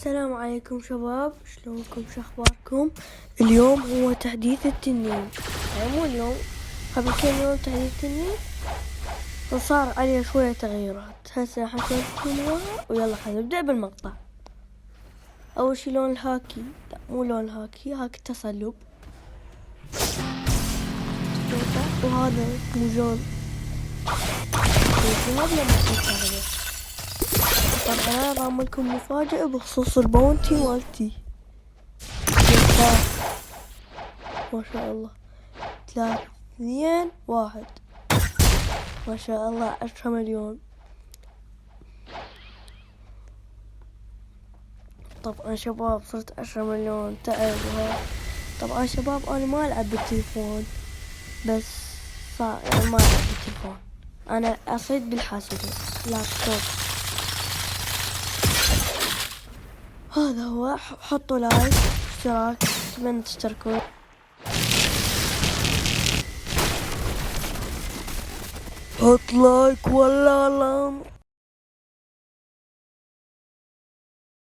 السلام عليكم شباب، شلونكم؟ شخباركم؟ اليوم هو تحديث التنين، يعني مو اليوم، قبل كم يوم تحديث التنين وصار عليه شوية تغييرات. هسه راح نسولفكم اياها ويلا خلينا نبدأ بالمقطع. أول شي لون الهاكي، لا مو لون الهاكي، هاكي تصلب، وهذا موجود هذا لما طبعا أنا بعملكم مفاجأة بخصوص الباونتي مالتي. ما شاء الله 3 2 1 ما شاء الله 10 مليون. طبعا شباب صرت 10 مليون تعبوا. طبعا شباب أنا ما ألعب بالتليفون، بس صار يعني ما ألعب بالتليفون، أنا أصيد بالحاسوب لابتوب. هذا هو، حطوا لايك اشتراك، أتمنى تشتركون. حط لايك ولا